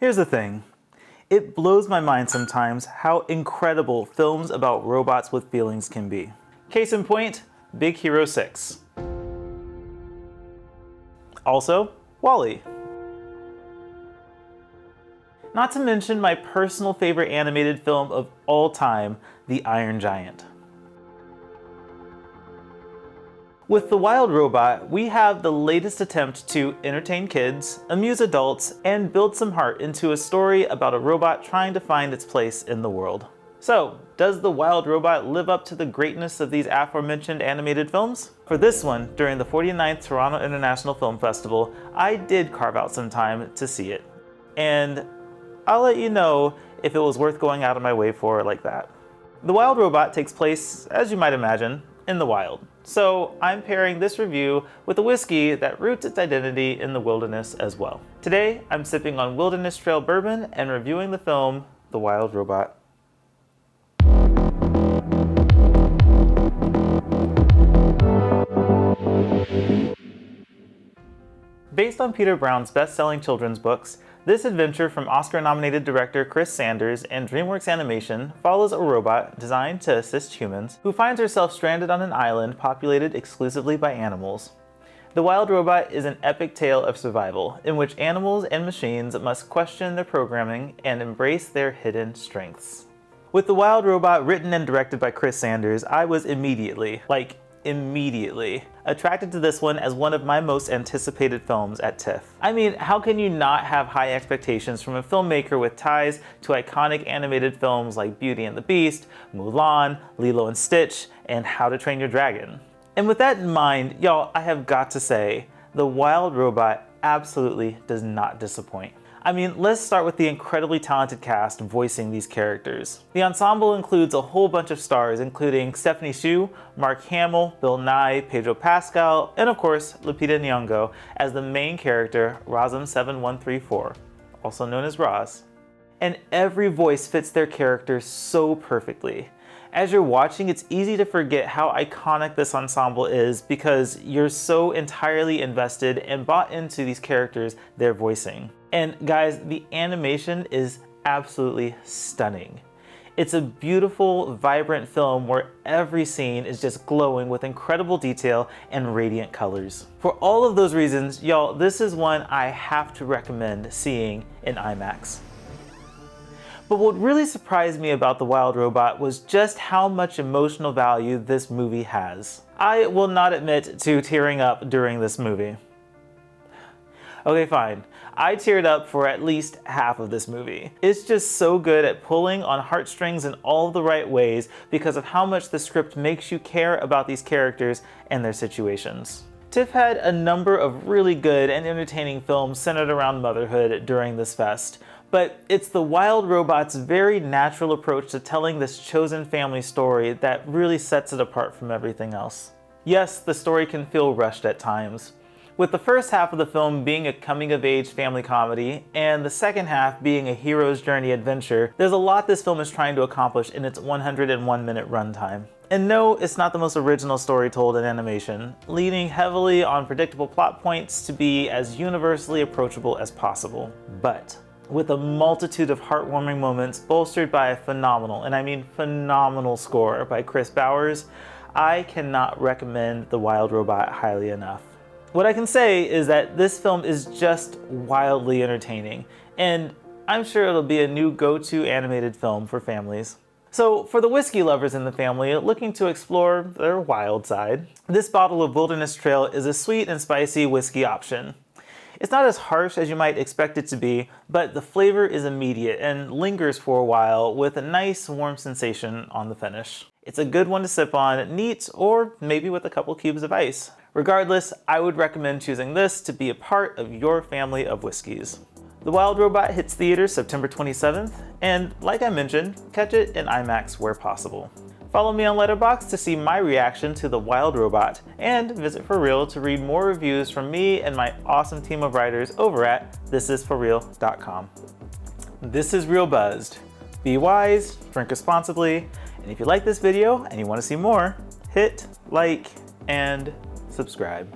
Here's the thing. It blows my mind sometimes how incredible films about robots with feelings can be. Case in point, Big Hero 6. Also, WALL-E. Not to mention my personal favorite animated film of all time, The Iron Giant. With The Wild Robot, we have the latest attempt to entertain kids, amuse adults, and build some heart into a story about a robot trying to find its place in the world. So, does The Wild Robot live up to the greatness of these aforementioned animated films? For this one, during the 49th Toronto International Film Festival, I did carve out some time to see it. And I'll let you know if it was worth going out of my way for like that. The Wild Robot takes place, as you might imagine, in the wild. So I'm pairing this review with a whiskey that roots its identity in the wilderness as well. Today, I'm sipping on Wilderness Trail Bourbon and reviewing the film, The Wild Robot. Based on Peter Brown's best-selling children's books, this adventure from Oscar-nominated director Chris Sanders and DreamWorks Animation follows a robot designed to assist humans who finds herself stranded on an island populated exclusively by animals. The Wild Robot is an epic tale of survival in which animals and machines must question their programming and embrace their hidden strengths. With The Wild Robot written and directed by Chris Sanders, I was immediately attracted to this one as one of my most anticipated films at TIFF. I mean, how can you not have high expectations from a filmmaker with ties to iconic animated films like Beauty and the Beast, Mulan, Lilo and Stitch, and How to Train Your Dragon? And with that in mind, y'all, I have got to say, The Wild Robot absolutely does not disappoint. I mean, let's start with the incredibly talented cast voicing these characters. The ensemble includes a whole bunch of stars, including Stephanie Hsu, Mark Hamill, Bill Nighy, Pedro Pascal, and of course, Lupita Nyong'o as the main character, Razum7134, also known as Roz. And every voice fits their character so perfectly. As you're watching, it's easy to forget how iconic this ensemble is because you're so entirely invested and bought into these characters they're voicing. And guys, the animation is absolutely stunning. It's a beautiful, vibrant film where every scene is just glowing with incredible detail and radiant colors. For all of those reasons, y'all, this is one I have to recommend seeing in IMAX. But what really surprised me about The Wild Robot was just how much emotional value this movie has. I will not admit to tearing up during this movie. Okay, fine. I teared up for at least half of this movie. It's just so good at pulling on heartstrings in all the right ways because of how much the script makes you care about these characters and their situations. TIFF had a number of really good and entertaining films centered around motherhood during this fest, but it's The Wild Robot's very natural approach to telling this chosen family story that really sets it apart from everything else. Yes, the story can feel rushed at times, with the first half of the film being a coming-of-age family comedy and the second half being a hero's journey adventure. There's a lot this film is trying to accomplish in its 101-minute runtime. And no, it's not the most original story told in animation, leaning heavily on predictable plot points to be as universally approachable as possible. But with a multitude of heartwarming moments bolstered by a phenomenal, and I mean phenomenal score by Chris Bowers, I cannot recommend The Wild Robot highly enough. What I can say is that this film is just wildly entertaining, and I'm sure it'll be a new go-to animated film for families. So for the whiskey lovers in the family looking to explore their wild side, this bottle of Wilderness Trail is a sweet and spicy whiskey option. It's not as harsh as you might expect it to be, but the flavor is immediate and lingers for a while with a nice warm sensation on the finish. It's a good one to sip on neat or maybe with a couple cubes of ice. Regardless, I would recommend choosing this to be a part of your family of whiskeys. The Wild Robot hits theaters September 27th, and like I mentioned, catch it in IMAX where possible. Follow me on Letterboxd to see my reaction to The Wild Robot, and visit ForReel to read more reviews from me and my awesome team of writers over at thisisforreal.com. This is Real Buzzed. Be wise, drink responsibly, and if you like this video and you want to see more, hit like and subscribe.